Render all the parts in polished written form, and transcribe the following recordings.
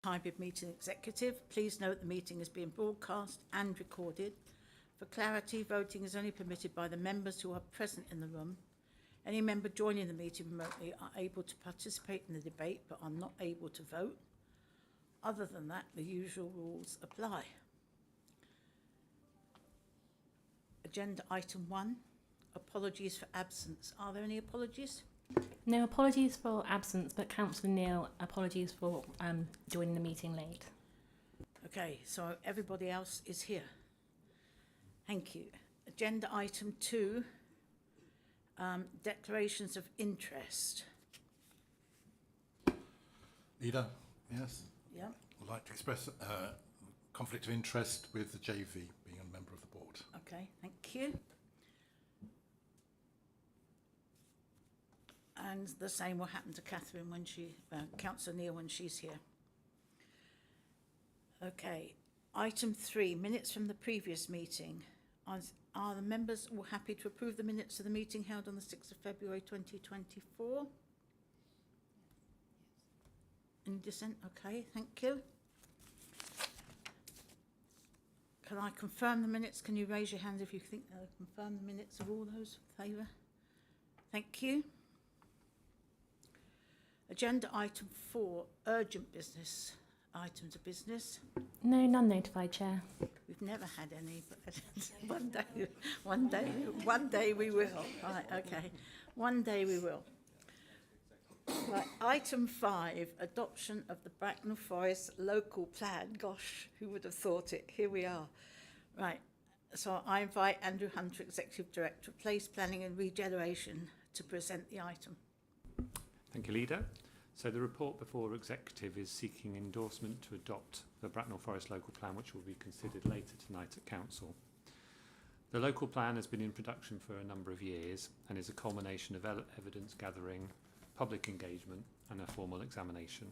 Hybrid meeting executive. Please note the meeting is being broadcast and recorded. For clarity, voting is only permitted by the members who are present in the room. Any member joining the meeting remotely are able to participate in the debate but are not able to vote. Other than that, the usual rules apply. Agenda item 1, apologies for absence. Are there any apologies? No apologies for absence, but Councillor Neil, apologies for joining the meeting late. Okay, so everybody else is here. Thank you. Agenda item 2, declarations of interest. Leader, yes. Yeah. I'd like to express conflict of interest with the JV, being a member of the board. Okay, thank you. And the same will happen to Catherine when Councillor Neil when she's here. Okay, item 3, minutes from the previous meeting. Are the members all happy to approve the minutes of the meeting held on the 6th of February 2024? Any dissent? Okay, thank you. Can I confirm the minutes? Can you raise your hand if you think they'll confirm the minutes of all those in favour? Thank you. Agenda item 4, urgent business. Items of business. No, none notified, Chair. We've never had any, but one day we will. Right, okay. One day we will. Right, item 5, adoption of the Bracknell Forest local plan. Gosh, who would have thought it? Here we are. Right, so I invite Andrew Hunter, Executive Director of Place Planning and Regeneration, to present the item. Thank you, Leader. So the report before Executive is seeking endorsement to adopt the Bracknell Forest local plan, which will be considered later tonight at Council. The local plan has been in production for a number of years and is a culmination of evidence gathering, public engagement and a formal examination.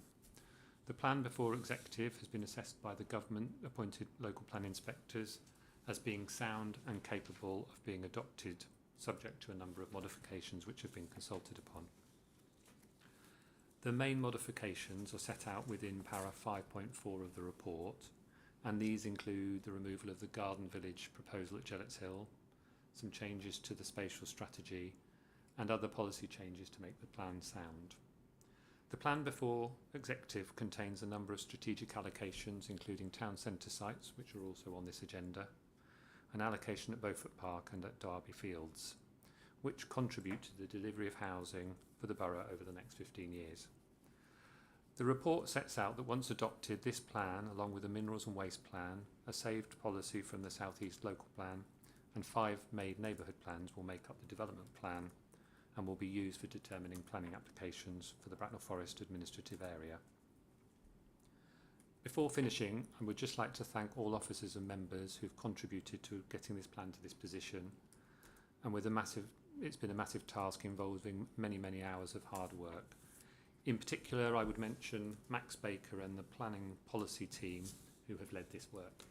The plan before Executive has been assessed by the government appointed local plan inspectors as being sound and capable of being adopted, subject to a number of modifications which have been consulted upon. The main modifications are set out within para 5.4 of the report, and these include the removal of the Garden Village proposal at Gillett's Hill, some changes to the spatial strategy, and other policy changes to make the plan sound. The plan before Executive contains a number of strategic allocations, including town centre sites, which are also on this agenda, an allocation at Beaufort Park and at Derby Fields, which contribute to the delivery of housing for the borough over the next 15 years. The report sets out that once adopted, this plan, along with the Minerals and Waste Plan, a saved policy from the South East Local Plan, and 5 made neighbourhood plans will make up the development plan and will be used for determining planning applications for the Bracknell Forest administrative area. Before finishing, I would just like to thank all officers and members who've contributed to getting this plan to this position, and it's been a massive task involving many hours of hard work. In particular, I would mention Max Baker and the planning policy team who have led this work.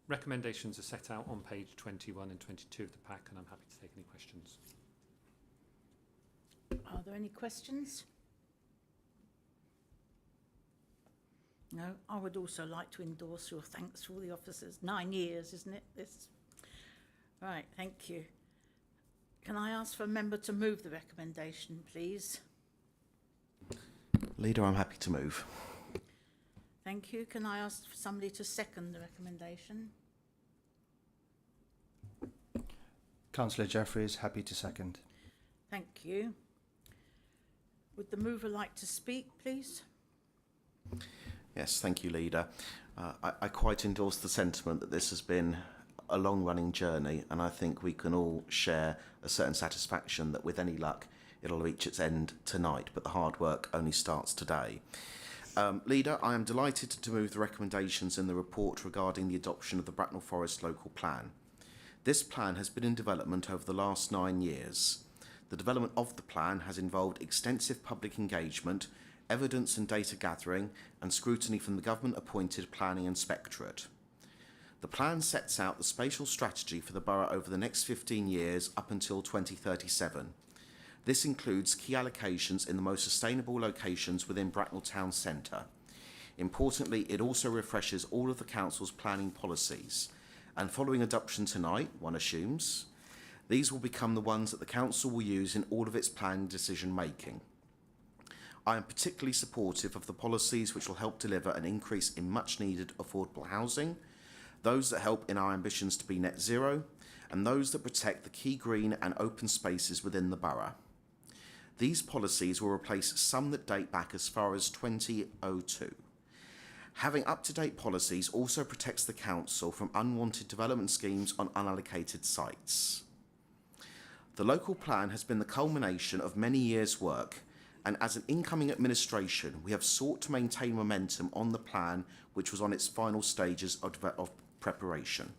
Recommendations are set out on page 21 and 22 of the pack, and I'm happy to take any questions. Are there any questions? No, I would also like to endorse your thanks to all the officers. 9 years, isn't it? This. Right, thank you. Can I ask for a member to move the recommendation, please? Leader, I'm happy to move. Thank you. Can I ask for somebody to second the recommendation? Councillor Jeffries, happy to second. Thank you. Would the mover like to speak, please? Yes, thank you, Leader. I quite endorse the sentiment that this has been a long-running journey, and I think we can all share a certain satisfaction that with any luck it'll reach its end tonight, but the hard work only starts today. Leader, I am delighted to move the recommendations in the report regarding the adoption of the Bracknell Forest local plan. This plan has been in development over the last 9 years. The development of the plan has involved extensive public engagement, evidence and data gathering, and scrutiny from the government-appointed planning inspectorate. The plan sets out the spatial strategy for the borough over the next 15 years up until 2037. This includes key allocations in the most sustainable locations within Bracknell Town Centre. Importantly, it also refreshes all of the Council's planning policies. And following adoption tonight, one assumes, these will become the ones that the Council will use in all of its planning decision making. I am particularly supportive of the policies which will help deliver an increase in much needed affordable housing, those that help in our ambitions to be net zero, and those that protect the key green and open spaces within the borough. These policies will replace some that date back as far as 2002. Having up-to-date policies also protects the Council from unwanted development schemes on unallocated sites. The local plan has been the culmination of many years' work, and as an incoming administration, we have sought to maintain momentum on the plan, which was on its final stages of preparation.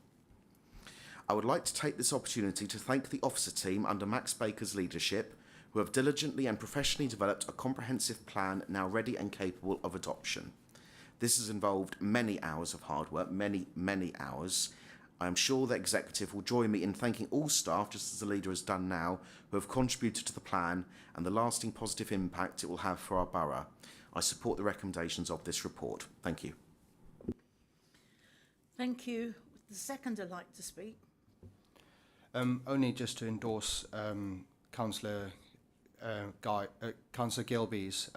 I would like to take this opportunity to thank the officer team under Max Baker's leadership, who have diligently and professionally developed a comprehensive plan now ready and capable of adoption. This has involved many hours of hard work, many hours. I am sure the executive will join me in thanking all staff, just as the leader has done now, who have contributed to the plan and the lasting positive impact it will have for our borough. I support the recommendations of this report. Thank you. Thank you. Would the seconder like to speak? Only just to endorse Councillor Councillor Gilby's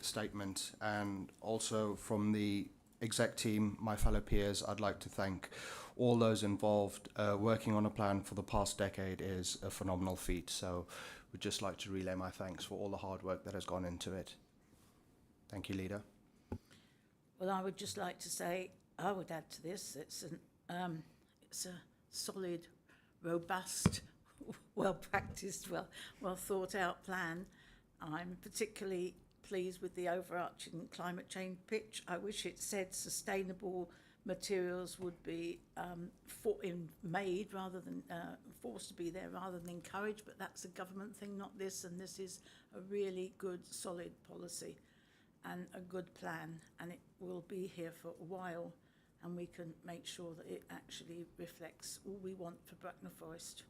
statement, and also from the exec team, my fellow peers, I'd like to thank all those involved. Working on a plan for the past decade is a phenomenal feat, so would just like to relay my thanks for all the hard work that has gone into it. Thank you, Leader. Well, I would just like to say, I would add to this, it's a solid, robust, well-practiced, well thought-out plan. I'm particularly pleased with the overarching climate change pitch. I wish it said sustainable materials would be made rather than forced to be there rather than encouraged, but that's a government thing, not this, and this is a really good, solid policy and a good plan, and it will be here for a while, and we can make sure that it actually reflects all we want for Bracknell Forest.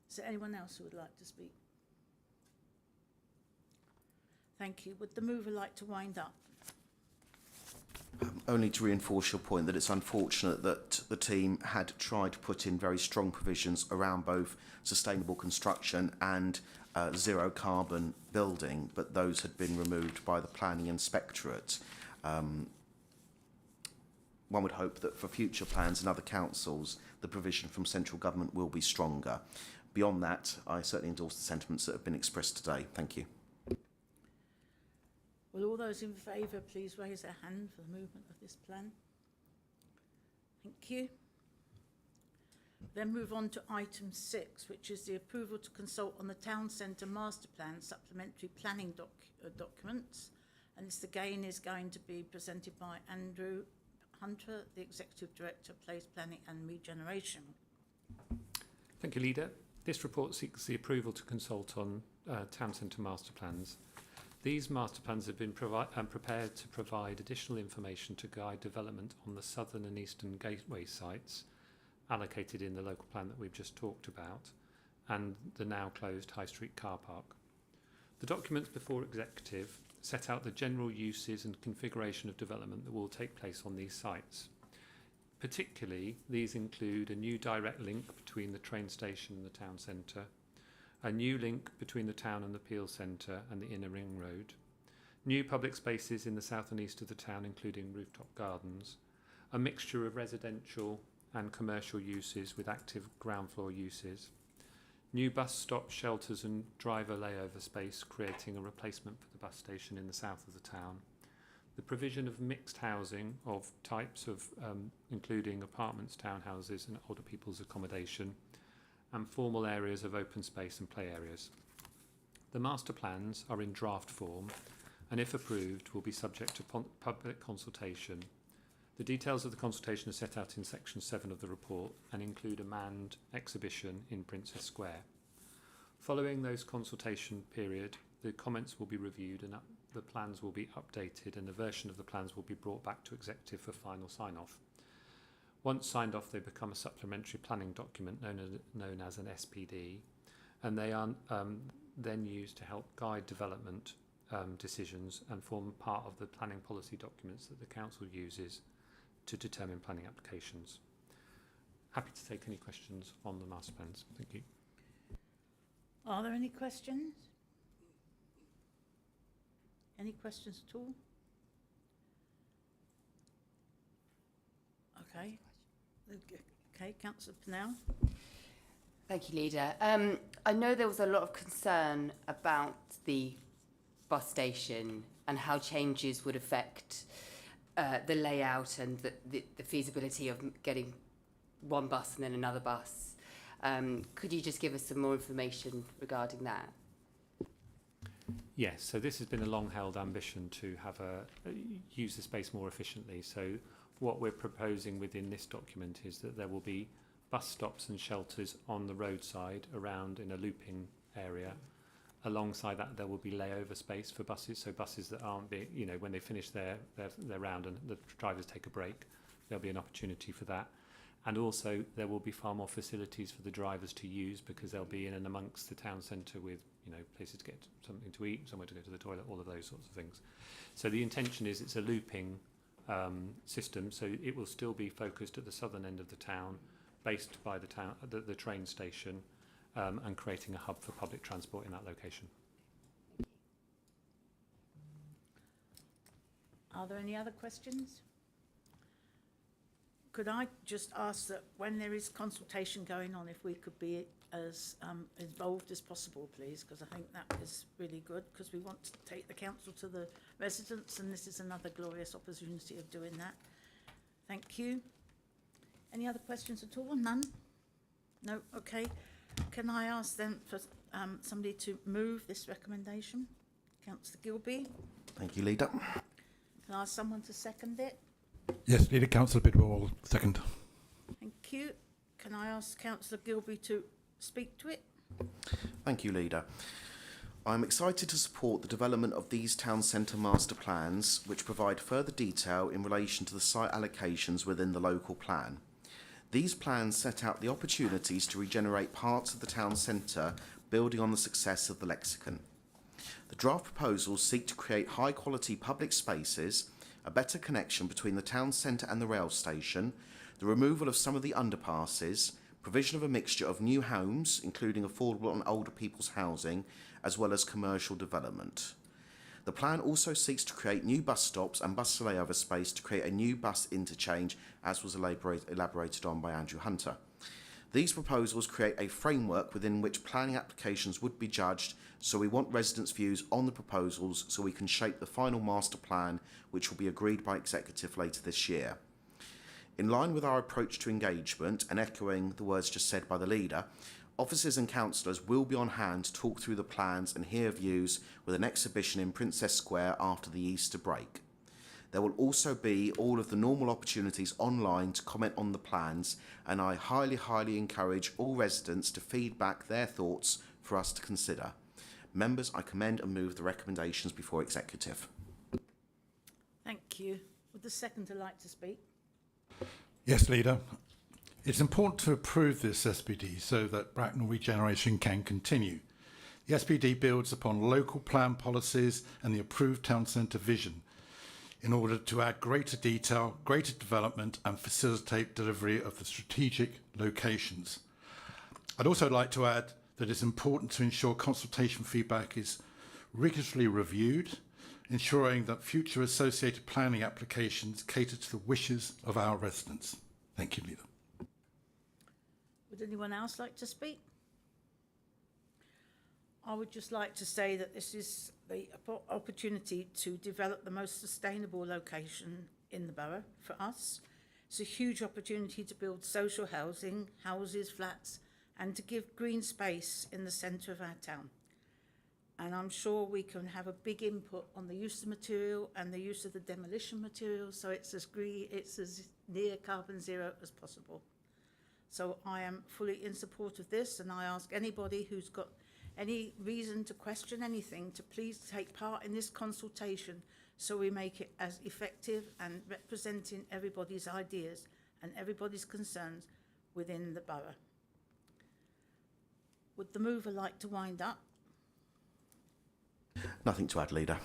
Is there anyone else who would like to speak? Thank you. Would the mover like to wind up? Only to reinforce your point that it's unfortunate that the team had tried to put in very strong provisions around both sustainable construction and zero carbon building, but those had been removed by the planning inspectorate. One would hope that for future plans in other councils, the provision from central government will be stronger. Beyond that, I certainly endorse the sentiments that have been expressed today. Thank you. Will all those in favour please raise their hand for the movement of this plan? Thank you. Then move on to item 6, which is the approval to consult on the town centre master plan supplementary planning documents. And this again is going to be presented by Andrew Hunter, the Executive Director, Place Planning and Regeneration. Thank you, Leader. This report seeks the approval to consult on town centre master plans. These master plans have been prepared to provide additional information to guide development on the southern and eastern gateway sites allocated in the local plan that we've just talked about, and the now closed High Street car park. The documents before Executive set out the general uses and configuration of development that will take place on these sites. Particularly, these include a new direct link between the train station and the town centre, a new link between the town and the Peel Centre and the Inner Ring Road, new public spaces in the south and east of the town, including rooftop gardens, a mixture of residential and commercial uses with active ground floor uses, new bus stop shelters and driver layover space, creating a replacement for the bus station in the south of the town, the provision of mixed housing of types of including apartments, townhouses and older people's accommodation, and formal areas of open space and play areas. The master plans are in draft form and, if approved, will be subject to public consultation. The details of the consultation are set out in section 7 of the report and include a manned exhibition in Princess Square. Following those consultation period, the comments will be reviewed and the plans will be updated, and a version of the plans will be brought back to Executive for final sign-off. Once signed off, they become a supplementary planning document known as an SPD, and they are then used to help guide development decisions and form part of the planning policy documents that the council uses to determine planning applications. Happy to take any questions on the master plans. Thank you. Are there any questions? Any questions at all? Okay. Okay, Councillor Pennell. Thank you, Leader. I know there was a lot of concern about the bus station and how changes would affect the layout and the feasibility of getting one bus and then another bus. Could you just give us some more information regarding that? Yes, so this has been a long-held ambition to have use the space more efficiently. So what we're proposing within this document is that there will be bus stops and shelters on the roadside around in a looping area. Alongside that, there will be layover space for buses. So buses that aren't being, you know, when they finish their round and the drivers take a break, there'll be an opportunity for that. And also there will be far more facilities for the drivers to use because they'll be in and amongst the town centre with, you know, places to get something to eat, somewhere to go to the toilet, all of those sorts of things. So the intention is it's a looping system, so it will still be focused at the southern end of the town, based by the train station, and creating a hub for public transport in that location. Are there any other questions? Could I just ask that when there is consultation going on, if we could be as involved as possible, please, because I think that is really good, because we want to take the council to the residents, and this is another glorious opportunity of doing that. Thank you. Any other questions at all? None? No? Okay. Can I ask then for somebody to move this recommendation? Councillor Gilby. Thank you, Leader. Can I ask someone to second it? Yes, Leader. Councillor Bidwell, second. Thank you. Can I ask Councillor Gilby to speak to it? Thank you, Leader. I'm excited to support the development of these town centre master plans, which provide further detail in relation to the site allocations within the local plan. These plans set out the opportunities to regenerate parts of the town centre, building on the success of the Lexicon. The draft proposals seek to create high-quality public spaces, a better connection between the town centre and the rail station, the removal of some of the underpasses, provision of a mixture of new homes, including affordable and older people's housing, as well as commercial development. The plan also seeks to create new bus stops and bus layover space to create a new bus interchange, as was elaborated on by Andrew Hunter. These proposals create a framework within which planning applications would be judged, so we want residents' views on the proposals so we can shape the final master plan, which will be agreed by Executive later this year. In line with our approach to engagement and echoing the words just said by the Leader, officers and councillors will be on hand to talk through the plans and hear views with an exhibition in Princess Square after the Easter break. There will also be all of the normal opportunities online to comment on the plans, and I highly encourage all residents to feed back their thoughts for us to consider. Members, I commend and move the recommendations before Executive. Thank you. Would the seconder like to speak? Yes, Leader. It's important to approve this SPD so that Bracknell regeneration can continue. The SPD builds upon local plan policies and the approved town centre vision in order to add greater detail, greater development and facilitate delivery of the strategic locations. I'd also like to add that it's important to ensure consultation feedback is rigorously reviewed, ensuring that future associated planning applications cater to the wishes of our residents. Thank you, Leader. Would anyone else like to speak? I would just like to say that this is the opportunity to develop the most sustainable location in the borough for us. It's a huge opportunity to build social housing, houses, flats, and to give green space in the centre of our town. And I'm sure we can have a big input on the use of material and the use of the demolition material, so it's as green, it's as near carbon zero as possible. So I am fully in support of this, and I ask anybody who's got any reason to question anything to please take part in this consultation so we make it as effective and representing everybody's ideas and everybody's concerns within the borough. Would the mover like to wind up? Nothing to add, Leader.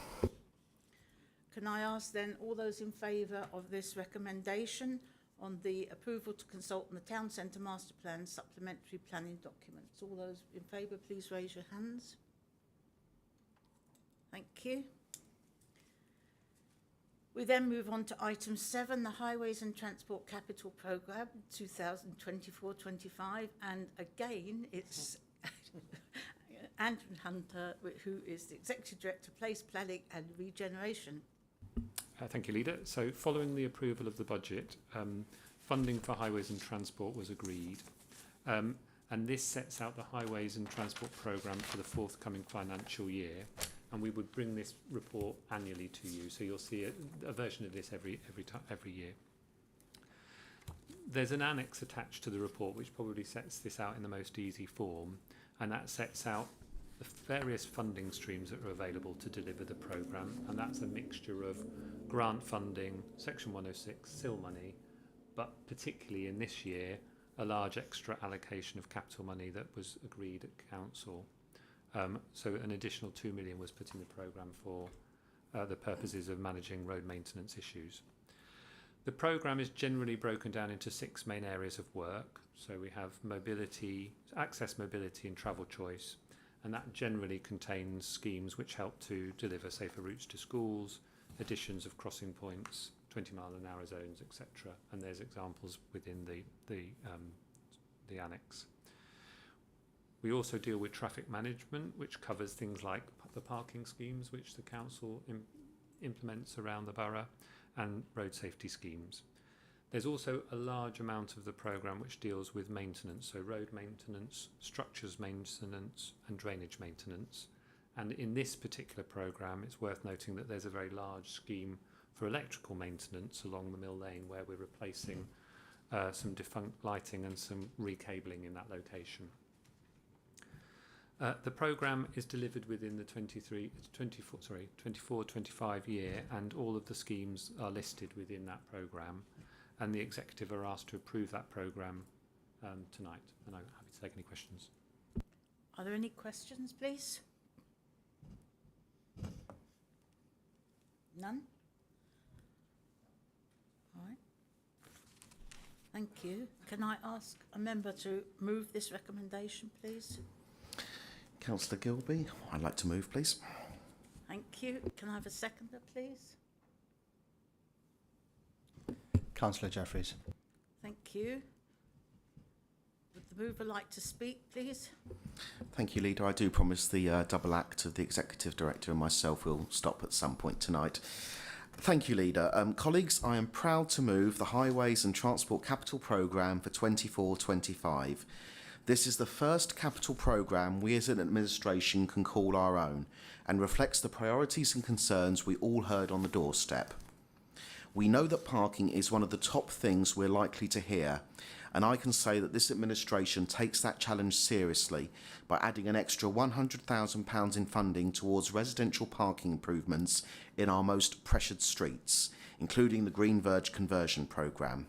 Can I ask then all those in favour of this recommendation on the approval to consult on the town centre master plan supplementary planning documents? All those in favour, please raise your hands. Thank you. We then move on to item 7, the Highways and Transport Capital Programme 2024-25, and again it's Andrew Hunter, who is the Executive Director, Place Planning and Regeneration. Thank you, Leader. So following the approval of the budget, funding for highways and transport was agreed. And this sets out the highways and transport programme for the forthcoming financial year. And we would bring this report annually to you. So you'll see a version of this every year. There's an annex attached to the report which probably sets this out in the most easy form. And that sets out the various funding streams that are available to deliver the programme, and that's a mixture of grant funding, Section 106, SIL money, but particularly in this year, a large extra allocation of capital money that was agreed at Council. So an additional 2 million was put in the programme for the purposes of managing road maintenance issues. The programme is generally broken down into 6 main areas of work. So we have mobility, access, mobility and travel choice. And that generally contains schemes which help to deliver safer routes to schools, additions of crossing points, 20-mile-an-hour zones, etc. And there's examples within the annex. We also deal with traffic management, which covers things like the parking schemes which the council implements around the borough, and road safety schemes. There's also a large amount of the programme which deals with maintenance, so road maintenance, structures maintenance and drainage maintenance. And in this particular programme, it's worth noting that there's a very large scheme for electrical maintenance along the Mill Lane, where we're replacing some defunct lighting and some recabling in that location. The programme is delivered within the 24-25 year, and all of the schemes are listed within that programme. And the executive are asked to approve that programme tonight. And I'm happy to take any questions. Are there any questions, please? None? All right. Thank you. Can I ask a member to move this recommendation, please? Councillor Gilby, I'd like to move, please. Thank you. Can I have a seconder, please? Councillor Jeffries. Thank you. Would the mover like to speak, please? Thank you, Leader. I do promise the double act of the Executive Director and myself will stop at some point tonight. Thank you, Leader. Colleagues, I am proud to move the Highways and Transport Capital Programme for 24-25. This is the first capital programme we as an administration can call our own and reflects the priorities and concerns we all heard on the doorstep. We know that parking is one of the top things we're likely to hear, and I can say that this administration takes that challenge seriously by adding an extra £100,000 in funding towards residential parking improvements in our most pressured streets, including the Green Verge conversion programme.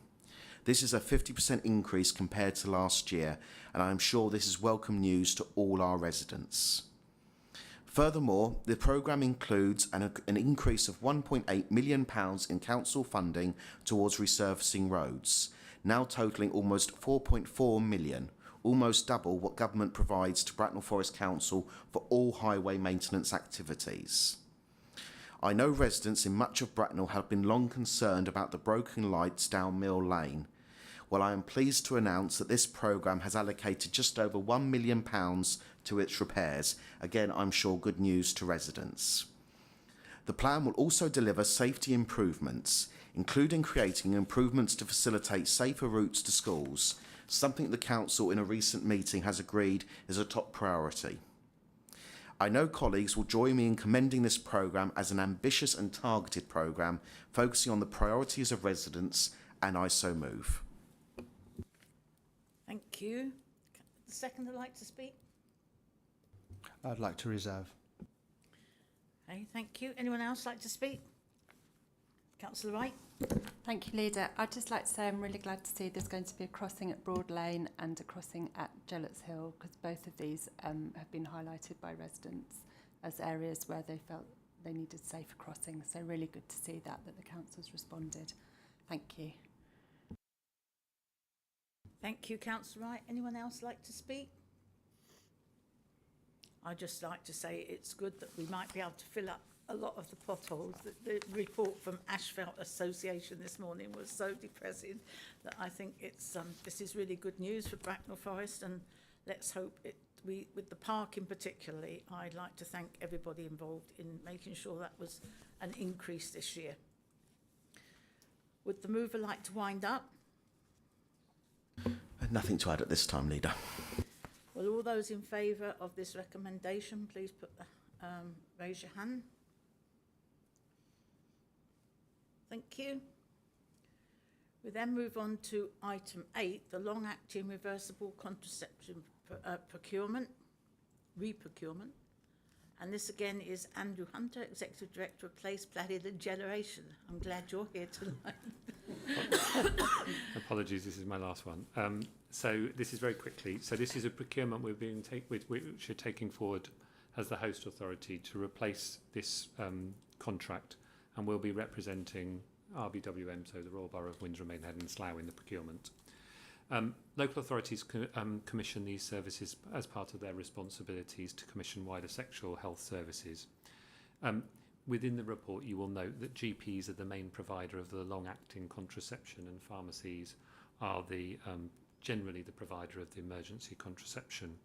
This is a 50% increase compared to last year, and I am sure this is welcome news to all our residents. Furthermore, the programme includes an increase of £1.8 million in council funding towards resurfacing roads, now totalling almost £4.4 million, almost double what government provides to Bracknell Forest Council for all highway maintenance activities. I know residents in much of Bracknell have been long concerned about the broken lights down Mill Lane. Well, I am pleased to announce that this programme has allocated just over £1 million to its repairs. Again, I'm sure good news to residents. The plan will also deliver safety improvements, including creating improvements to facilitate safer routes to schools, something the Council in a recent meeting has agreed is a top priority. I know colleagues will join me in commending this programme as an ambitious and targeted programme, focusing on the priorities of residents, and I so move. Thank you. The seconder like to speak? I'd like to reserve. Okay, thank you. Anyone else like to speak? Councillor Wright. Thank you, Leader. I'd just like to say I'm really glad to see there's going to be a crossing at Broad Lane and a crossing at Gellets Hill, because both of these have been highlighted by residents. as areas where they felt they needed safer crossings. So really good to see that the council's responded. Thank you. Thank you, Councillor Wright. Anyone else like to speak? I'd just like to say it's good that we might be able to fill up a lot of the potholes. The report from Asphalt Association this morning was so depressing that I think it's this is really good news for Bracknell Forest, and let's hope with the park in particularly, I'd like to thank everybody involved in making sure that was an increase this year. Would the mover like to wind up? Nothing to add at this time, Leader. Well, all those in favour of this recommendation, please raise your hand. Thank you. We then move on to item 8, the long-acting reversible contraception re-procurement. And this again is Andrew Hunter, Executive Director of Place Planning and Generation. I'm glad you're here tonight. Apologies, this is my last one. So this is very quickly. So this is a procurement which are taking forward as the host authority to replace this contract, and we'll be representing RBWM, so the Royal Borough of Windsor and Maidenhead and Slough in the procurement. Local authorities commission these services as part of their responsibilities to commission wider sexual health services. Within the report, you will note that GPs are the main provider of the long-acting contraception, and pharmacies are generally the provider of the emergency contraception.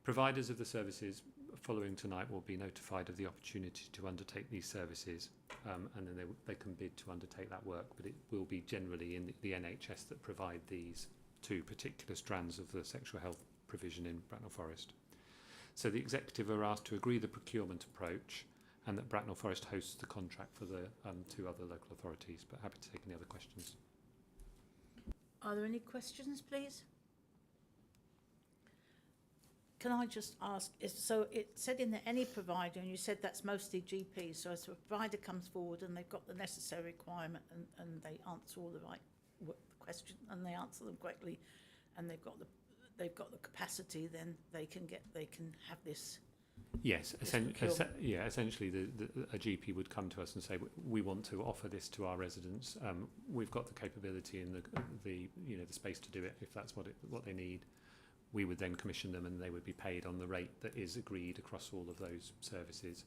Providers of the services following tonight will be notified of the opportunity to undertake these services, and then they can bid to undertake that work, but it will be generally in the NHS that provide these two particular strands of the sexual health provision in Bracknell Forest. So the executive are asked to agree the procurement approach, and that Bracknell Forest hosts the contract for the two other local authorities, but happy to take any other questions. Are there any questions, please? Can I just ask, so it said in there any provider, and you said that's mostly GPs, so as a provider comes forward and they've got the necessary requirement and they answer all the right questions and they answer them correctly, and they've got the capacity, then they can have this. Yes, essentially a GP would come to us and say, we want to offer this to our residents. We've got the capability and the space to do it if that's what they need. We would then commission them, and they would be paid on the rate that is agreed across all of those services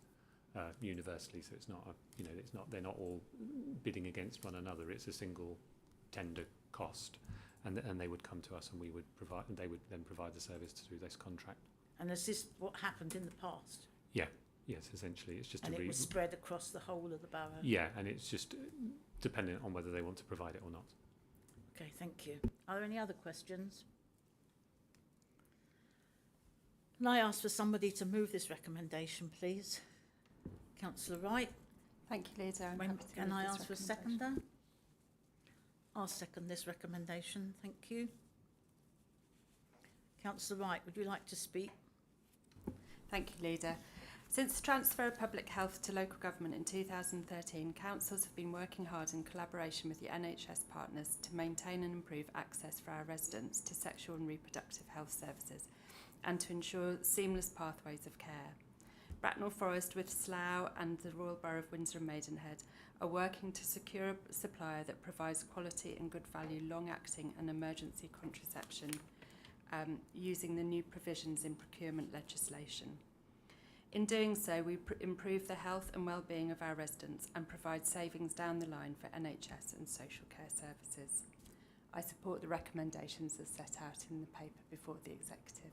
universally. So it's not they're not all bidding against one another. It's a single tender cost, and they would come to us, and we would provide. And they would then provide the service through this contract. And is this what happened in the past? Yeah. Yes. Essentially, it's just and it was spread across the whole of the borough. Yeah, and it's just dependent on whether they want to provide it or not. Okay. Thank you. Are there any other questions? Can I ask for somebody to move this recommendation, please? Councillor Wright. Thank you, Leader. I'm happy to Can move I this ask for a seconder? I'll second this recommendation. Thank you. Councillor Wright, would you like to speak? Thank you, Leader. Since the transfer of public health to local government in 2013, councils have been working hard in collaboration with the NHS partners to maintain and improve access for our residents to sexual and reproductive health services, and to ensure seamless pathways of care. Bracknell Forest with Slough and the Royal Borough of Windsor and Maidenhead are working to secure a supplier that provides quality and good value long-acting and emergency contraception using the new provisions in procurement legislation. In doing so, we improve the health and well-being of our residents and provide savings down the line for NHS and social care services. I support the recommendations as set out in the paper before the executive.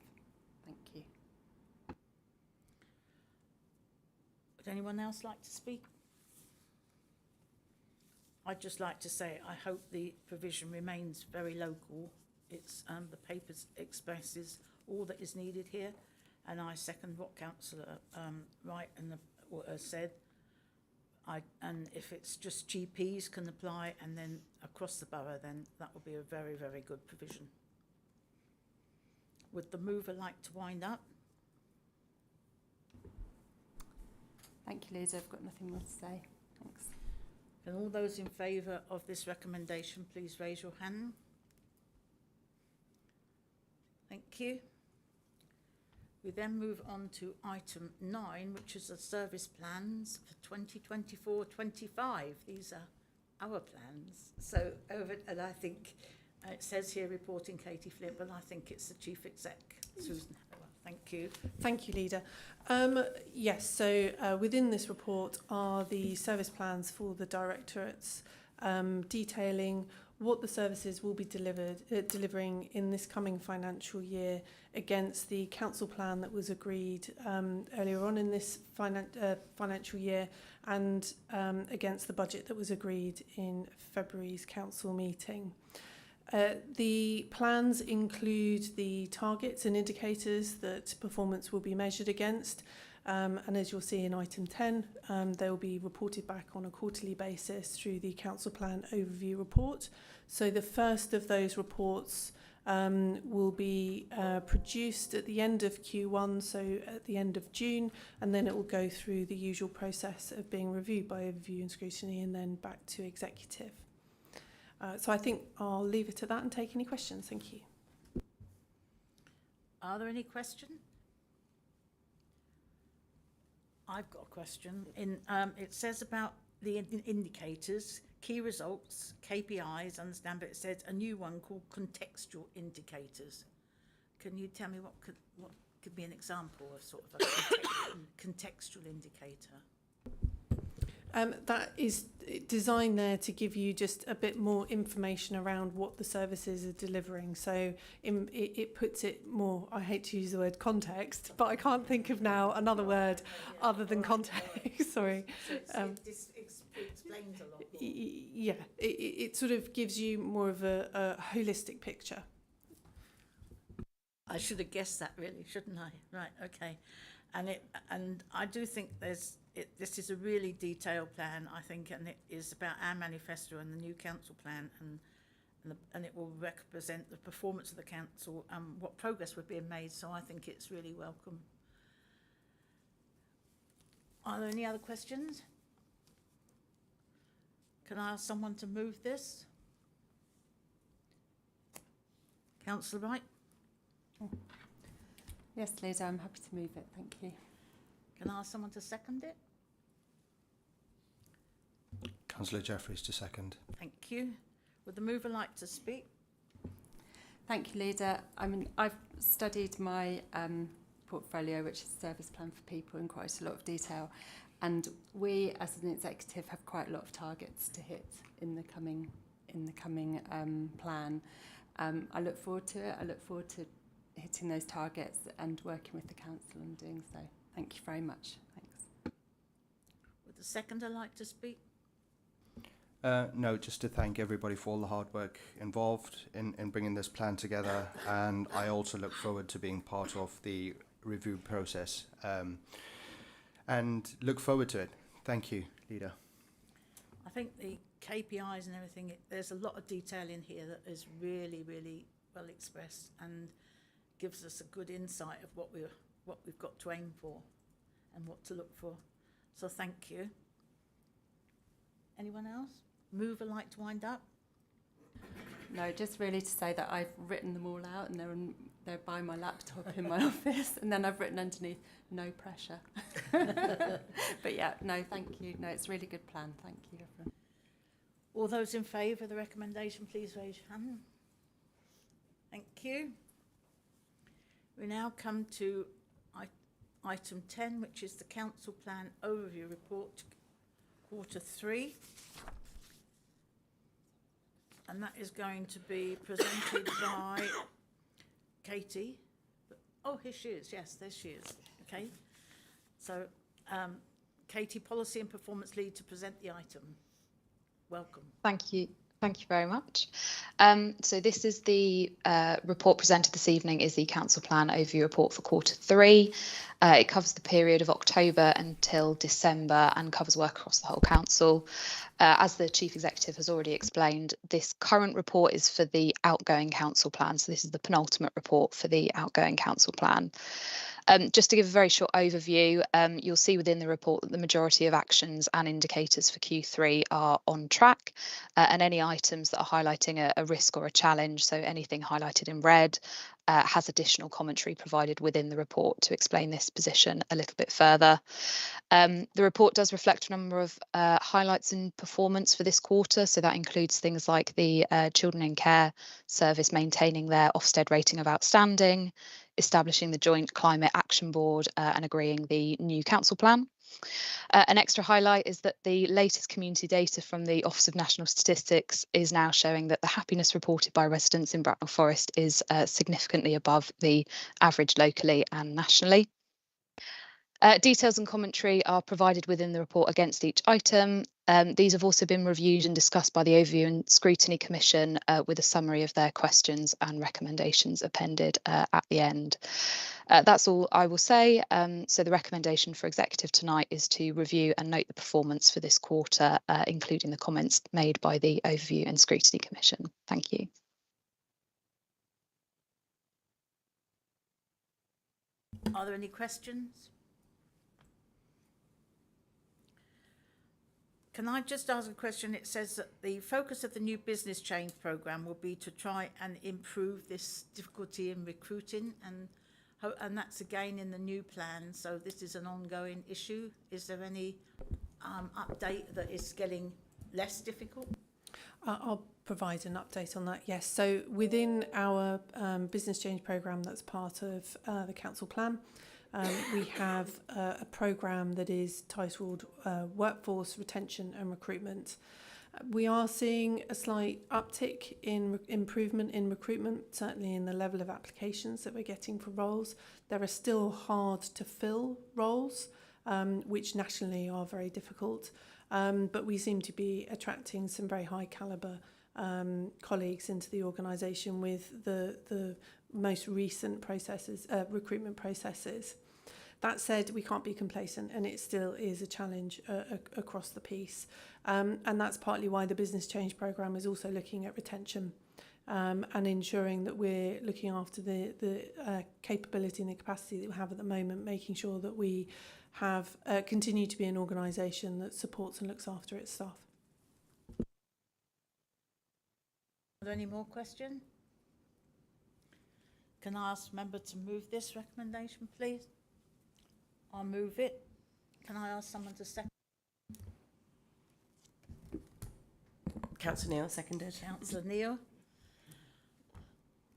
Thank you. Would anyone else like to speak? I'd just like to say I hope the provision remains very local. It's the paper expresses all that is needed here, and I second what Councillor Wright has said. And if it's just GPs can apply and then across the borough, then that would be a very, very good provision. Would the mover like to wind up? Thank you, Leader. I've got nothing more to say. Thanks. Can all those in favour of this recommendation please raise your hand? Thank you. We then move on to item 9, which is the service plans for 2024-25. These are our plans. So and I think it says here reporting Katie Flint, but I think it's the Chief Exec, Susan Howell. Thank you. Thank you, Leader. Yes, so within this report are the service plans for the directorates, detailing what the services will be delivering in this coming financial year against the council plan that was agreed earlier on in this financial year, and against the budget that was agreed in February's council meeting. The plans include the targets and indicators that performance will be measured against, and as you'll see in item 10, they will be reported back on a quarterly basis through the council plan overview report. So the first of those reports will be produced at the end of Q1, so at the end of June, and then it will go through the usual process of being reviewed by overview and scrutiny and then back to executive. So I think I'll leave it at that and take any questions. Thank you. Are there any questions? I've got a question. It says about the indicators, key results, KPIs, understand, but it says a new one called contextual indicators. Can you tell me what could be an example of sort of a contextual indicator? That is designed there to give you just a bit more information around what the services are delivering. So it puts it more, I hate to use the word context, but I can't think of now another word other than context. Sorry. So it explains a lot more. Yeah, it sort of gives you more of a holistic picture. I should have guessed that, really, shouldn't I? Right, okay. And I do think this is a really detailed plan, I think, and it is about our manifesto and the new council plan, and it will represent the performance of the council and what progress we're being made. So I think it's really welcome. Are there any other questions? Can I ask someone to move this? Councillor Wright? Yes, Leader, I'm happy to move it. Thank you. Can I ask someone to second it? Councillor Jeffries to second. Thank you. Would the mover like to speak? Thank you, Leader. I mean, I've studied my portfolio, which is Service Plan for People, in quite a lot of detail, and we, as an executive, have quite a lot of targets to hit in the coming plan. I look forward to it. I look forward to hitting those targets and working with the council and doing so. Thank you very much. Thanks. Would the seconder like to speak? No, just to thank everybody for all the hard work involved in bringing this plan together, and I also look forward to being part of the review process and look forward to it. Thank you, Leader. I think the KPIs and everything, there's a lot of detail in here that is really, really well expressed and gives us a good insight of what we've got to aim for and what to look for. So thank you. Anyone else? Mover like to wind up? No, just really to say that I've written them all out and they're by my laptop in my office, and then I've written underneath, no pressure. But yeah, no, thank you. No, it's a really good plan. Thank you, everyone. All those in favour of the recommendation, please raise your hand. Thank you. We now come to item 10, which is the Council Plan Overview Report, Q3. And that is going to be presented by Katie. Oh, here she is. Yes, there she is. Okay. So, Katie, Policy and Performance Lead, to present the item. Welcome. Thank you. Thank you very much. So this is the report presented this evening, is the Council Plan Overview Report for Q3. It covers the period of October until December and covers work across the whole council. As the Chief Executive has already explained, this current report is for the outgoing council plan. So this is the penultimate report for the outgoing council plan. Just to give a very short overview, you'll see within the report that the majority of actions and indicators for Q3 are on track, and any items that are highlighting a risk or a challenge, so anything highlighted in red, has additional commentary provided within the report to explain this position a little bit further. The report does reflect a number of highlights in performance for this quarter, so that includes things like the Children in Care Service maintaining their Ofsted rating of outstanding, establishing the Joint Climate Action Board and agreeing the new council plan. An extra highlight is that the latest community data from the Office of National Statistics is now showing that the happiness reported by residents in Bracknell Forest is significantly above the average locally and nationally. Details and commentary are provided within the report against each item. These have also been reviewed and discussed by the Overview and Scrutiny Commission with a summary of their questions and recommendations appended at the end. That's all I will say. So the recommendation for Executive tonight is to review and note the performance for this quarter, including the comments made by the Overview and Scrutiny Commission. Thank you. Are there any questions? Can I just ask a question? It says that the focus of the new business change programme will be to try and improve this difficulty in recruiting, and that's again in the new plan. So this is an ongoing issue. Is there any update that it's getting less difficult? I'll provide an update on that. Yes. So within our business change programme that's part of the council plan, we have a programme that is titled Workforce Retention and Recruitment. We are seeing a slight uptick in improvement in recruitment, certainly in the level of applications that we're getting for roles. There are still hard to fill roles, which nationally are very difficult, but we seem to be attracting some very high calibre colleagues into the organisation with the most recent processes, recruitment processes. That said, we can't be complacent, and it still is a challenge across the piece. And that's partly why the business change programme is also looking at retention and ensuring that we're looking after the capability and the capacity that we have at the moment, making sure that we have continue to be an organisation that supports and looks after its staff. Are there any more questions? Can I ask member to move this recommendation, please? I'll move it. Can I ask someone to second? Councillor Neil, seconded. Councillor Neil.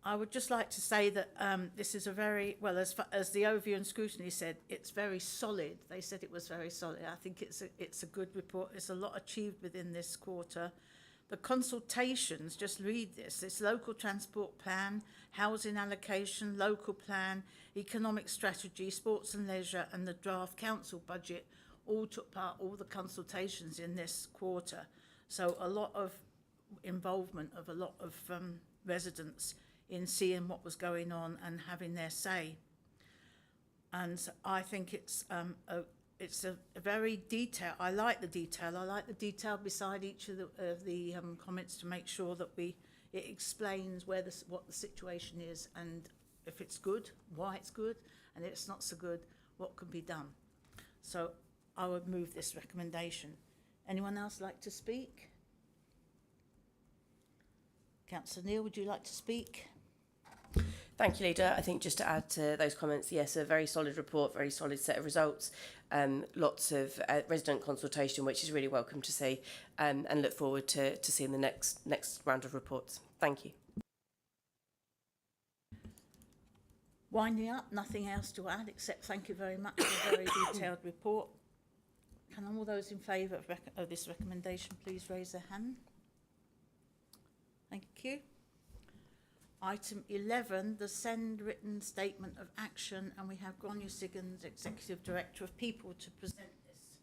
I would just like to say that this is a very, well, as the Overview and Scrutiny said, it's very solid. They said it was very solid. I think it's a good report. There's a lot achieved within this quarter. The consultations, just read this, it's local transport plan, housing allocation, local plan, economic strategy, sports and leisure, and the draft council budget all took part, all the consultations in this quarter. So a lot of involvement of a lot of residents in seeing what was going on and having their say. And I think it's a very detailed. I like the detail. I like the detail beside each of the comments to make sure that it explains what the situation is, and if it's good, why it's good, and if it's not so good, what can be done. So I would move this recommendation. Anyone else like to speak? Councillor Neil, would you like to speak? Thank you, Leader. I think just to add to those comments, yes, a very solid report, very solid set of results, lots of resident consultation, which is really welcome to see, and look forward to seeing the next round of reports. Thank you. Winding up, nothing else to add except thank you very much for a very detailed report. Can all those in favour of this recommendation please raise their hand? Thank you. Item 11, the send written statement of action, and we have Gráinne Siggins, Executive Director of People, to present this.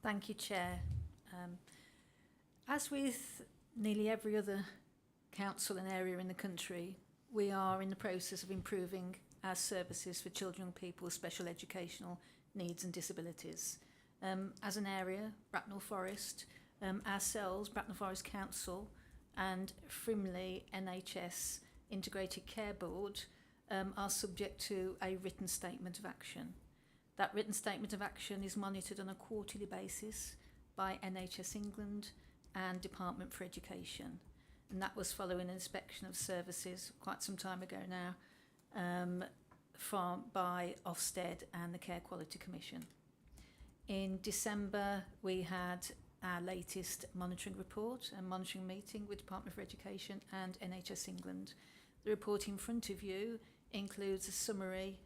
Thank you, Chair. As with nearly every other council and area in the country, we are in the process of improving our services for children and people with special educational needs and disabilities. As an area, Bracknell Forest, ourselves, Bracknell Forest Council, and Frimley NHS Integrated Care Board are subject to a written statement of action. That written statement of action is monitored on a quarterly basis by NHS England and Department for Education. And that was following an inspection of services quite some time ago now by Ofsted and the Care Quality Commission. In December, we had our latest monitoring report and monitoring meeting with Department for Education and NHS England. The report in front of you includes a summary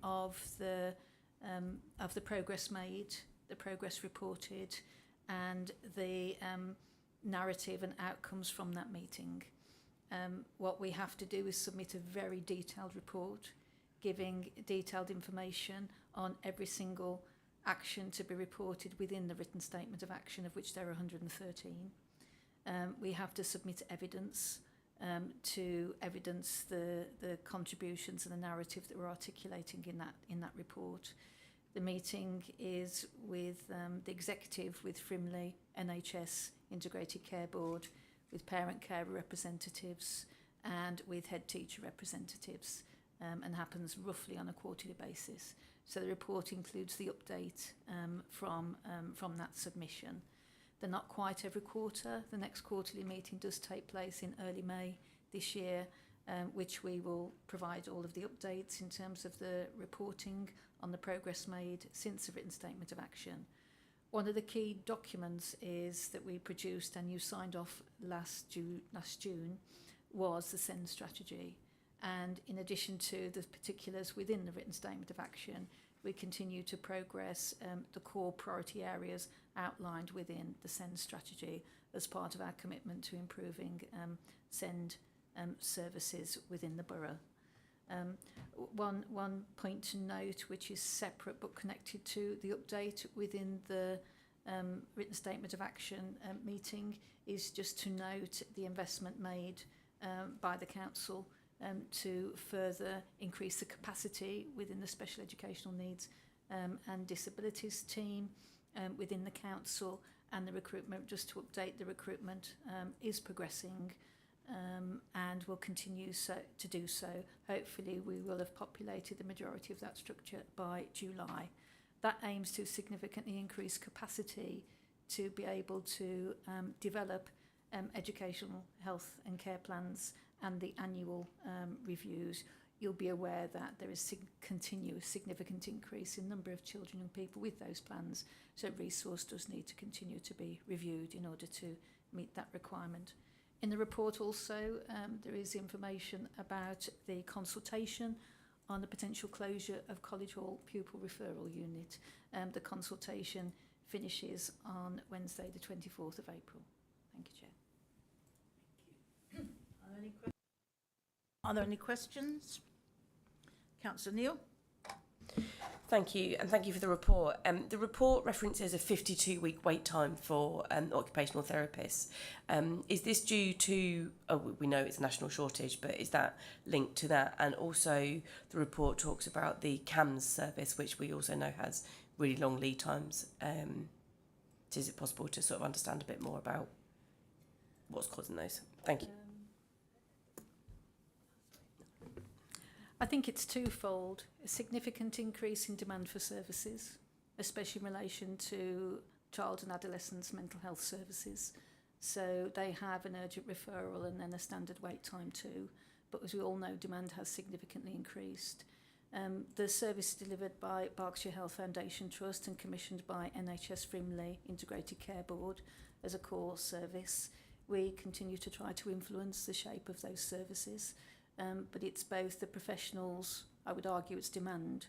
of the progress made, the progress reported, and the narrative and outcomes from that meeting. What we have to do is submit a very detailed report, giving detailed information on every single action to be reported within the written statement of action, of which there are 113. We have to submit evidence to evidence the contributions and the narrative that we're articulating in that report. The meeting is with the executive, with Frimley, NHS, Integrated Care Board, with parent care representatives and with head teacher representatives, and happens roughly on a quarterly basis. So the report includes the update from that submission. They're not quite every quarter. The next quarterly meeting does take place in early May this year, which we will provide all of the updates in terms of the reporting on the progress made since the written statement of action. One of the key documents is that we produced and you signed off last June was the SEND strategy. And in addition to the particulars within the written statement of action, we continue to progress the core priority areas outlined within the SEND strategy as part of our commitment to improving SEND services within the borough. One point to note, which is separate but connected to the update within the written statement of action meeting, is just to note the investment made by the council to further increase the capacity within the special educational needs and disabilities team within the council, and the recruitment, just to update, the recruitment is progressing and will continue to do so. Hopefully we will have populated the majority of that structure by July. That aims to significantly increase capacity to be able to develop educational health and care plans and the annual reviews. You'll be aware that there is continuous significant increase in number of children and people with those plans, so resource does need to continue to be reviewed in order to meet that requirement. In the report also, there is information about the consultation on the potential closure of College Hall Pupil Referral Unit. The consultation finishes on Wednesday the 24th of April. Thank you, Chair. Are there any questions? Councillor Neil? Thank you, and thank you for the report. The report references a 52-week wait time for occupational therapists. Is this due to, we know it's a national shortage, but is that linked to that? And also the report talks about the CAMS service, which we also know has really long lead times. Is it possible to sort of understand a bit more about what's causing those? Thank you. I think it's twofold. A significant increase in demand for services, especially in relation to child and adolescents mental health services. So they have an urgent referral and then a standard wait time too. But as we all know, demand has significantly increased. The service delivered by Berkshire Health Foundation Trust and commissioned by NHS Frimley Integrated Care Board as a core service. We continue to try to influence the shape of those services. But it's both the professionals, I would argue it's demand,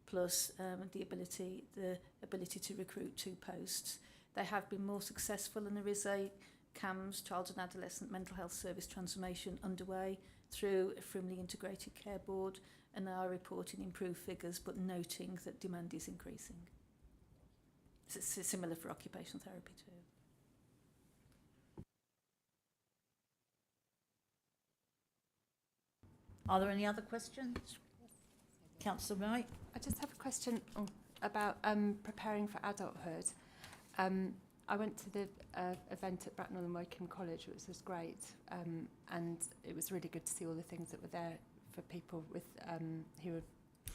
plus the ability to recruit to posts. They have been more successful, and there is a CAMS, Child and Adolescent Mental Health Service transformation underway through a Frimley Integrated Care Board, and they are reporting improved figures, but noting that demand is increasing. It's similar for occupational therapy too. Are there any other questions? Councillor Wright? I just have a question about preparing for adulthood. I went to the event at Bracknell and Woking College, which was great, and it was really good to see all the things that were there for people with who are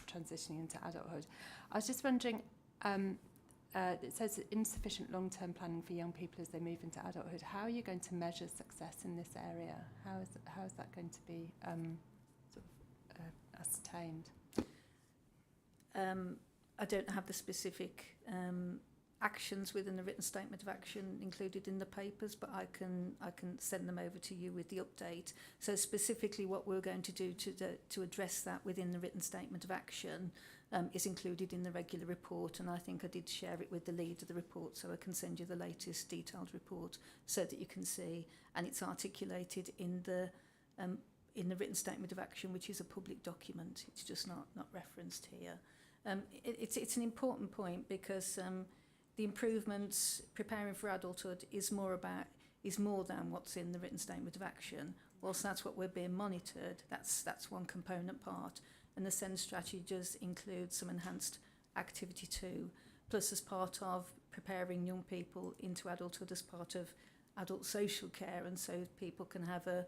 transitioning into adulthood. I was just wondering, it says insufficient long-term planning for young people as they move into adulthood. How are you going to measure success in this area? How is that going to be ascertained? I don't have the specific actions within the written statement of action included in the papers, but I can send them over to you with the update. So specifically what we're going to do to address that within the written statement of action is included in the regular report, and I think I did share it with the lead of the report, so I can send you the latest detailed report so that you can see, and it's articulated in the written statement of action, which is a public document. It's just not referenced here. It's an important point because the improvements preparing for adulthood is more than what's in the written statement of action. Whilst that's what we're being monitored, that's one component part. And the SEND strategy does include some enhanced activity too, plus as part of preparing young people into adulthood as part of adult social care, and so people can have a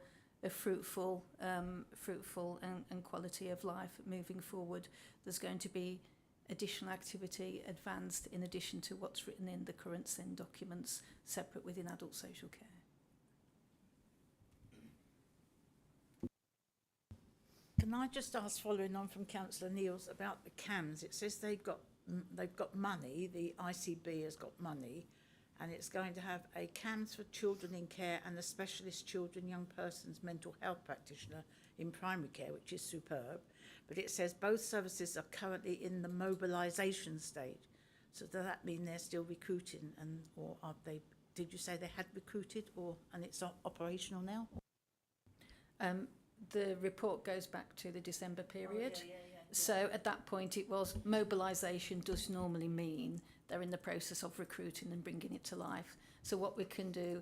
fruitful and quality of life moving forward. There's going to be additional activity advanced in addition to what's written in the current SEND documents separate within adult social care. Can I just ask, following on from Councillor Neils, about the CAMS? It says they've got money, the ICB has got money, and it's going to have a CAMS for children in care and a specialist children, young persons mental health practitioner in primary care, which is superb. But it says both services are currently in the mobilisation stage. So does that mean they're still recruiting, or are they? Did you say they had recruited, and it's operational now? The report goes back to the December period. So at that point it was mobilisation does normally mean they're in the process of recruiting and bringing it to life. So what we can do,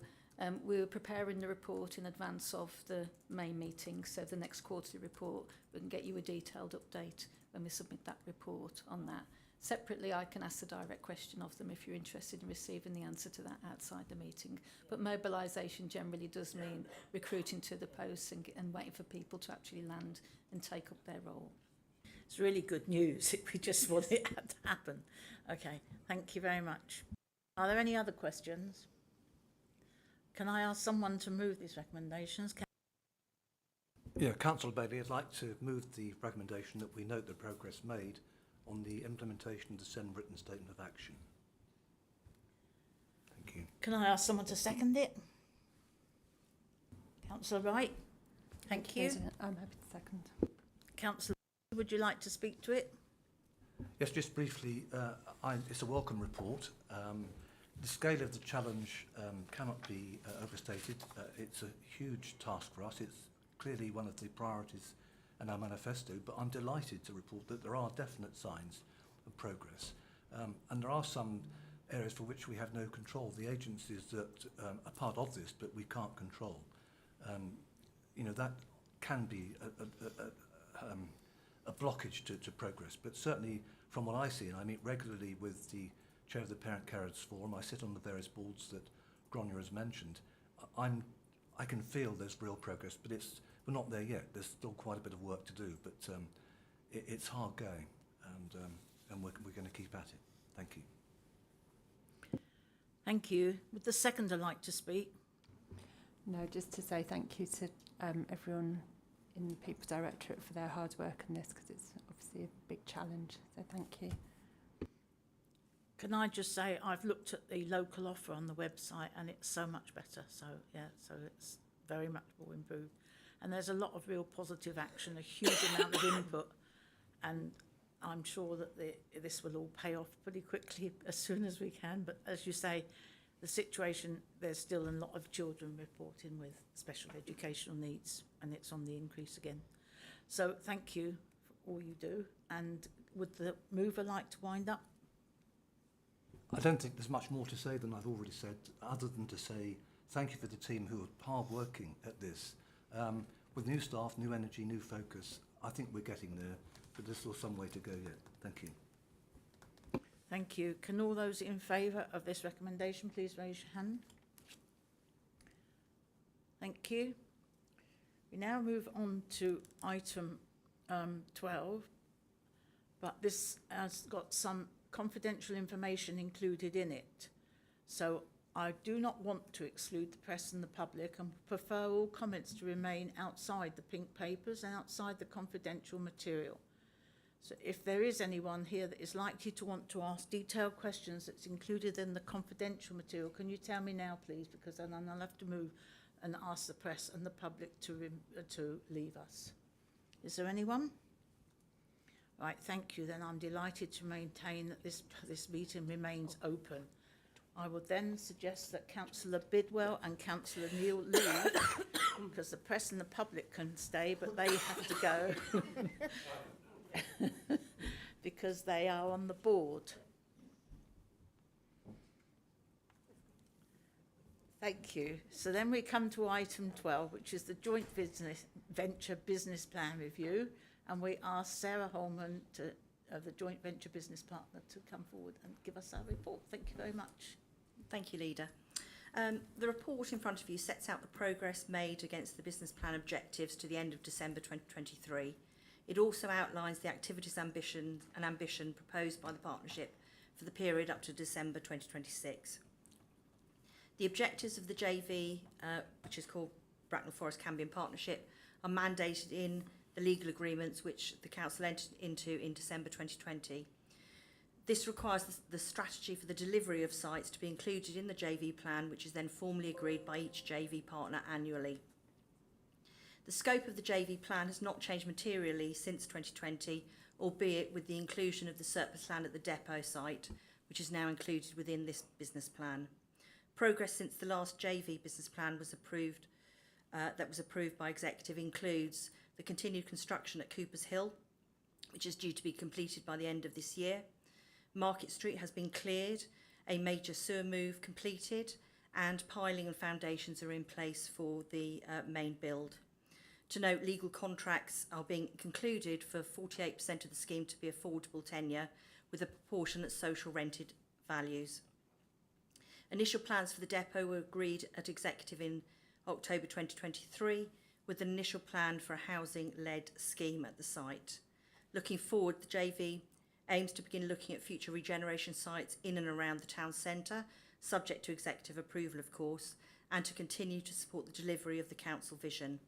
we were preparing the report in advance of the May meeting, so the next quarterly report, we can get you a detailed update when we submit that report on that. Separately, I can ask the direct question of them if you're interested in receiving the answer to that outside the meeting. But mobilisation generally does mean recruiting to the posts and waiting for people to actually land and take up their role. It's really good news. We just want it to happen. Okay, thank you very much. Are there any other questions? Can I ask someone to move these recommendations? Yeah, Councillor Bailey, I'd like to move the recommendation that we note the progress made on the implementation of the SEND written statement of action. Thank you. Can I ask someone to second it? Councillor Wright? Thank you. I'm happy to second. Councillor, would you like to speak to it? Yes, just briefly, it's a welcome report. The scale of the challenge cannot be overstated. It's a huge task for us. It's clearly one of the priorities in our manifesto, but I'm delighted to report that there are definite signs of progress. And there are some areas for which we have no control. The agencies that are part of this, but we can't control. That can be a blockage to progress, but certainly from what I see, and I meet regularly with the chair of the Parent Carers Forum, I sit on the various boards that Gráinne has mentioned, I can feel there's real progress, but we're not there yet. There's still quite a bit of work to do, but it's hard going, and we're going to keep at it. Thank you. Thank you. Would the seconder like to speak? No, just to say thank you to everyone in the People Directorate for their hard work on this, because it's obviously a big challenge, so thank you. Can I just say I've looked at the local offer on the website and it's so much better. So it's very much more improved. And there's a lot of real positive action, a huge amount of input, and I'm sure that this will all pay off pretty quickly as soon as we can. But as you say, the situation, there's still a lot of children reporting with special educational needs, and it's on the increase again. So thank you for all you do. And would the mover like to wind up? I don't think there's much more to say than I've already said, other than to say thank you for the team who are hard working at this. With new staff, new energy, new focus, I think we're getting there, but there's still some way to go yet. Thank you. Thank you. Can all those in favour of this recommendation please raise your hand? Thank you. We now move on to item 12, but this has got some confidential information included in it. So I do not want to exclude the press and the public and prefer all comments to remain outside the pink papers and outside the confidential material. So if there is anyone here that is likely to want to ask detailed questions that's included in the confidential material, can you tell me now, please? Because then I'll have to move and ask the press and the public to leave us. Is there anyone? Right, thank you. Then I'm delighted to maintain that this meeting remains open. I would then suggest that Councillor Bidwell and Councillor Neil leave, because the press and the public can stay, but they have to go because they are on the board. Thank you. So then we come to item 12, which is the joint venture business plan review, and we ask Sarah Holman, the joint venture business partner, to come forward and give us our report. Thank you very much. Thank you, Leader. The report in front of you sets out the progress made against the business plan objectives to the end of December 2023. It also outlines the activities, ambition proposed by the partnership for the period up to December 2026. The objectives of the JV, which is called Bracknell Forest Cambion Partnership, are mandated in the legal agreements which the Council entered into in December 2020. This requires the strategy for the delivery of sites to be included in the JV plan, which is then formally agreed by each JV partner annually. The scope of the JV plan has not changed materially since 2020, albeit with the inclusion of the surplus land at the depot site, which is now included within this business plan. Progress since the last JV business plan was approved, by Executive, includes the continued construction at Coopers Hill, which is due to be completed by the end of this year. Market Street has been cleared, a major sewer move completed, and piling and foundations are in place for the main build. To note, legal contracts are being concluded for 48% of the scheme to be affordable tenure, with a proportionate social rented values. Initial plans for the depot were agreed at Executive in October 2023, with an initial plan for a housing-led scheme at the site. Looking forward, the JV aims to begin looking at future regeneration sites in and around the town centre, subject to Executive approval, of course, and to continue to support the delivery of the Council vision.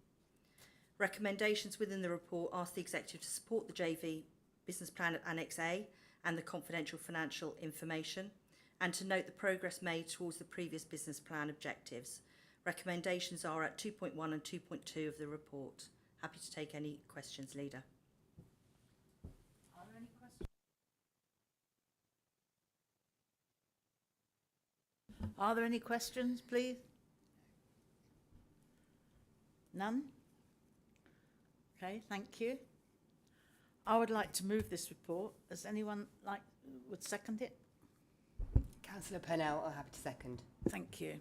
Recommendations within the report ask the Executive to support the JV business plan at Annex A and the confidential financial information, and to note the progress made towards the previous business plan objectives. Recommendations are at 2.1 and 2.2 of the report. Happy to take any questions, Leader. Are there any questions? Are there any questions, please? None? Okay, thank you. I would like to move this report. Does anyone would second it? Councillor Pennell, I'm happy to second. Thank you.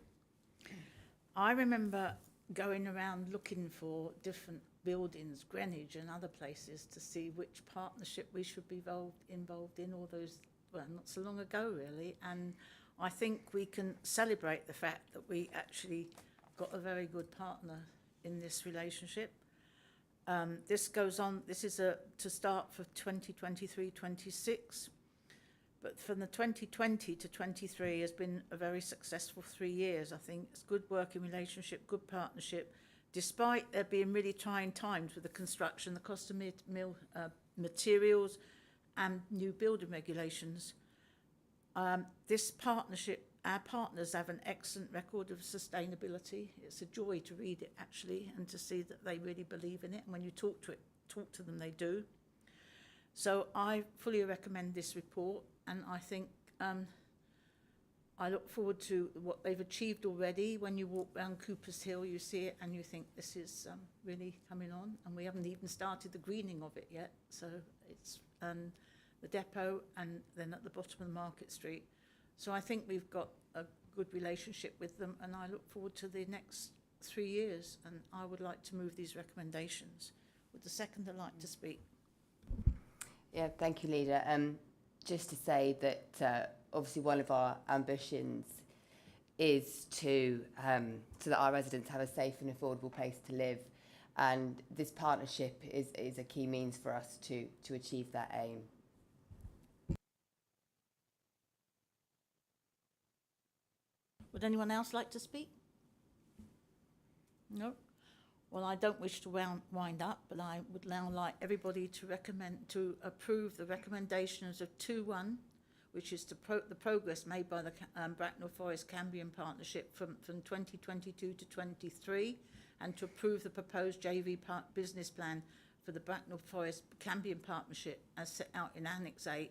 I remember going around looking for different buildings, Greenwich and other places, to see which partnership we should be involved in, all those, well, not so long ago really, and I think we can celebrate the fact that we actually got a very good partner in this relationship. This goes on, this is to start for 2023-26, but from the 2020 to 23 has been a very successful 3 years. I think it's good working relationship, good partnership, despite there being really trying times with the construction, the cost of materials and new building regulations. This partnership, our partners have an excellent record of sustainability. It's a joy to read it actually and to see that they really believe in it. And when you talk to them, they do. So I fully recommend this report, and I think I look forward to what they've achieved already. When you walk around Coopers Hill, you see it and you think this is really coming on, and we haven't even started the greening of it yet. So it's the depot and then at the bottom of the Market Street. So I think we've got a good relationship with them, and I look forward to the next 3 years, and I would like to move these recommendations. Would the seconder like to speak? Yeah, thank you, Leader. Just to say that obviously one of our ambitions is to so that our residents have a safe and affordable place to live. and this partnership is a key means for us to achieve that aim. Would anyone else like to speak? No? Well, I don't wish to wind up, but I would now like everybody to approve the recommendations of 2.1, which is the progress made by the Bracknell Forest Cambion Partnership from 2022 to 23, and to approve the proposed JV business plan for the Bracknell Forest Cambion Partnership as set out in Annex A,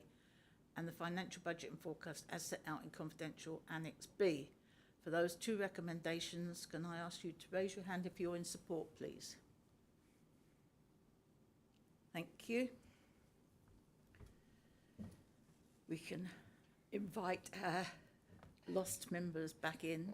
and the financial budget and forecast as set out in confidential Annex B. For those two recommendations, can I ask you to raise your hand if you're in support, please? Thank you. We can invite our lost members back in.